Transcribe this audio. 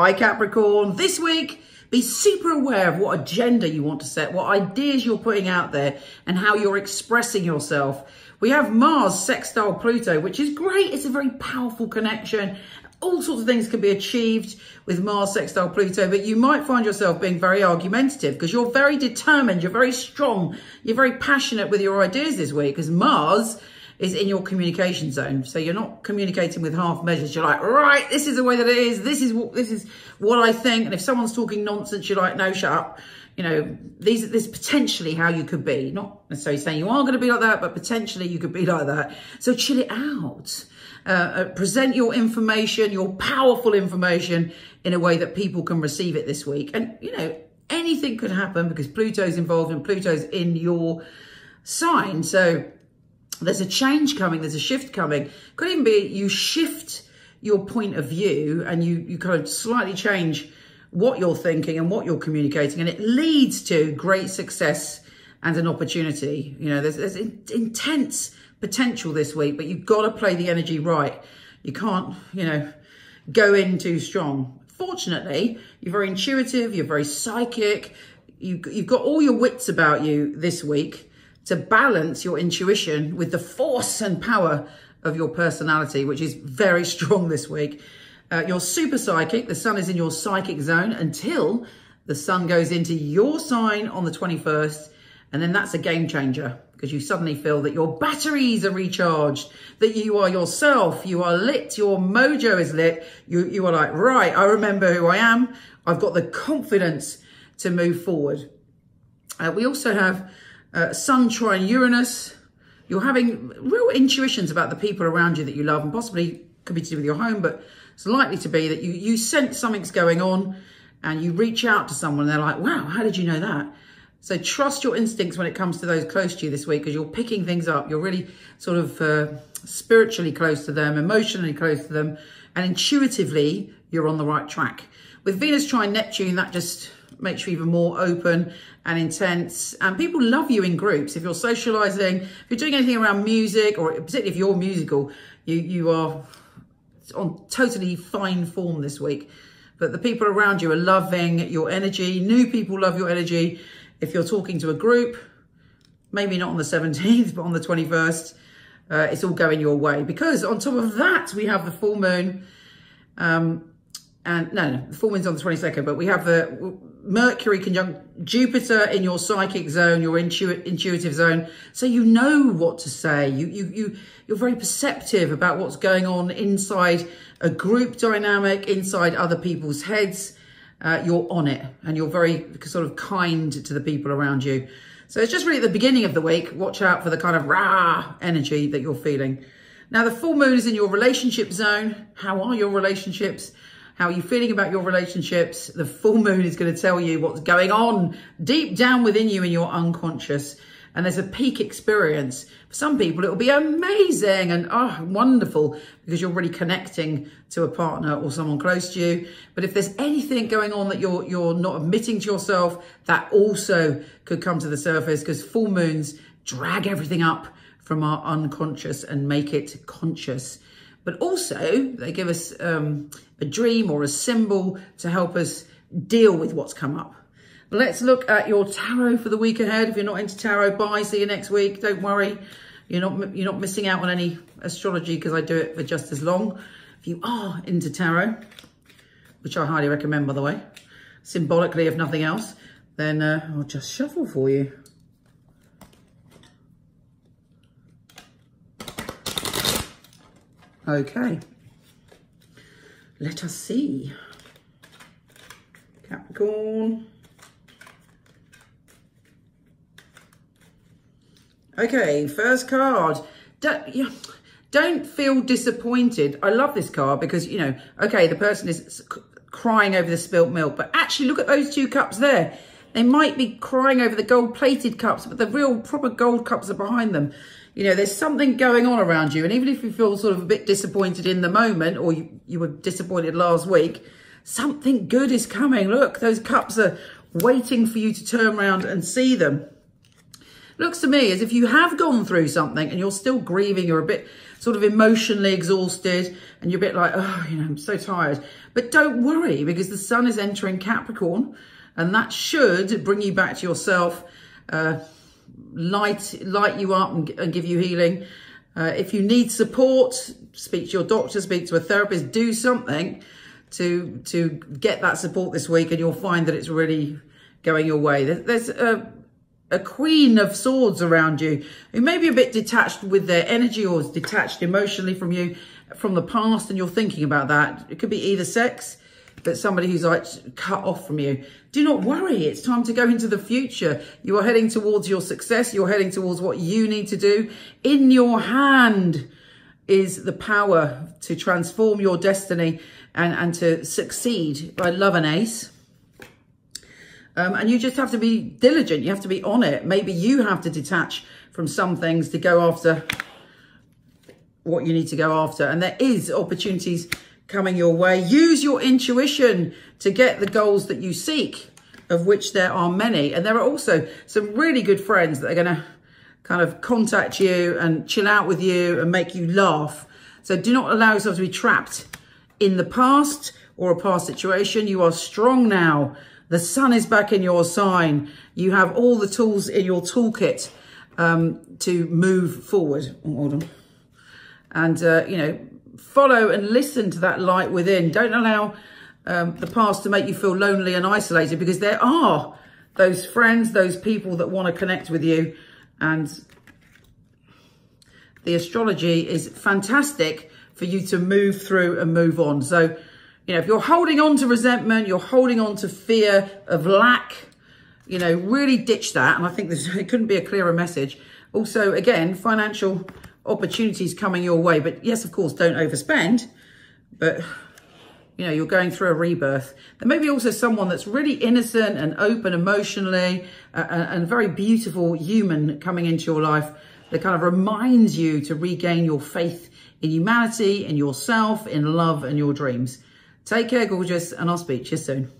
Hi Capricorn. This week, be super aware of what agenda you want to set, what ideas you're putting out there, and how you're expressing yourself. We have Mars sextile Pluto, which is great. It's a very powerful connection. All sorts of things can be achieved with Mars sextile Pluto, but you might find yourself being very argumentative because you're very determined, you're very strong, you're very passionate with your ideas this week because Mars is in your communication zone. So you're not communicating with half measures. You're like, right, this is the way that it is. This is what I think. And if someone's talking nonsense, you're like, no, shut up. You know, this is potentially how you could be. Not necessarily saying you are going to be like that, but potentially you could be like that. So chill it out. Present your information, your powerful information, in a way that people can receive it this week. And, you know, anything could happen because Pluto's involved and Pluto's in your sign. So there's a change coming, there's a shift coming. Could even be you shift your point of view and you kind of slightly change what you're thinking and what you're communicating, and it leads to great success and an opportunity. You know, there's intense potential this week, but you've got to play the energy right. You can't, you know, go in too strong. Fortunately, you're very intuitive, you're very psychic, you've got all your wits about you this week to balance your intuition with the force and power of your personality, which is very strong this week. You're super psychic. The sun is in your psychic zone until the sun goes into your sign on the 21st. And then that's a game changer because you suddenly feel that your batteries are recharged, that you are yourself, you are lit, your mojo is lit. You are like, right, I remember who I am. I've got the confidence to move forward. We also have Sun trine Uranus. You're having real intuitions about the people around you that you love, and possibly could be to do with your home, but it's likely to be that you sense something's going on and you reach out to someone and they're like, wow, how did you know that? So trust your instincts when it comes to those close to you this week because you're picking things up. You're really sort of spiritually close to them, emotionally close to them, and intuitively you're on the right track. With Venus trine Neptune, that just makes you even more open and intense, and people love you in groups. If you're socializing, if you're doing anything around music, or particularly if you're musical, you are on totally fine form this week. But the people around you are loving your energy. New people love your energy. If you're talking to a group, maybe not on the 17th, but on the 21st, it's all going your way. Because on top of that, we have the full moon. And no, the full moon's on the 22nd, but we have the Mercury conjunct Jupiter in your psychic zone, your intuitive zone. So you know what to say. You're very perceptive about what's going on inside a group dynamic, inside other people's heads. You're on it and you're very sort of kind to the people around you. So it's just really at the beginning of the week. Watch out for the kind of rah energy that you're feeling. Now, the full moon is in your relationship zone. How are your relationships? How are you feeling about your relationships? The full moon is going to tell you what's going on deep down within you in your unconscious. And there's a peak experience. For some people, it'll be amazing and wonderful because you're really connecting to a partner or someone close to you. But if there's anything going on that you're not admitting to yourself, that also could come to the surface because full moons drag everything up from our unconscious and make it conscious. But also they give us a dream or a symbol to help us deal with what's come up. Let's look at your tarot for the week ahead. If you're not into tarot, bye. See you next week. Don't worry. You're not missing out on any astrology because I do it for just as long. If you are into tarot, which I highly recommend, by the way, symbolically, if nothing else, then I'll just shuffle for you. Okay. Let us see. Capricorn. Okay, first card. Don't feel disappointed. I love this card because, you know, okay, the person is crying over the spilt milk, but actually look at those two cups there. They might be crying over the gold-plated cups, but the real proper gold cups are behind them. You know, there's something going on around you. And even if you feel sort of a bit disappointed in the moment, or you were disappointed last week, something good is coming. Look, those cups are waiting for you to turn around and see them. looks to me as if you have gone through something and you're still grieving, you're a bit sort of emotionally exhausted and you're a bit like, oh, you know, I'm so tired. But don't worry, because the sun is entering Capricorn and that should bring you back to yourself, light you up and give you healing. If you need support, speak to your doctor, speak to a therapist, do something to get that support this week, and you'll find that it's really going your way. There's a Queen of Swords around you who may be a bit detached with their energy or is detached emotionally from you, from the past, and you're thinking about that. It could be either sex, but somebody who's like cut off from you. Do not worry. It's time to go into the future. You are heading towards your success. You're heading towards what you need to do. In your hand is the power to transform your destiny and to succeed. I love an ace. And you just have to be diligent. You have to be on it. Maybe you have to detach from some things to go after what you need to go after. And there is opportunities coming your way. Use your intuition to get the goals that you seek, of which there are many. And there are also some really good friends that are going to kind of contact you and chill out with you and make you laugh. So do not allow yourself to be trapped in the past or a past situation. You are strong now. The sun is back in your sign. You have all the tools in your toolkit to move forward. Oh, hold on. And, you know, follow and listen to that light within. Don't allow the past to make you feel lonely and isolated, because there are those friends, those people that want to connect with you. And the astrology is fantastic for you to move through and move on. So, you know, if you're holding on to resentment, you're holding on to fear of lack, you know, really ditch that. And I think it couldn't be a clearer message. Also, again, financial opportunities coming your way. But yes, of course, don't overspend. But, you know, you're going through a rebirth. There may be also someone that's really innocent and open emotionally and very beautiful human coming into your life that kind of reminds you to regain your faith in humanity, in yourself, in love and your dreams. Take care, gorgeous, and I'll speak to you soon.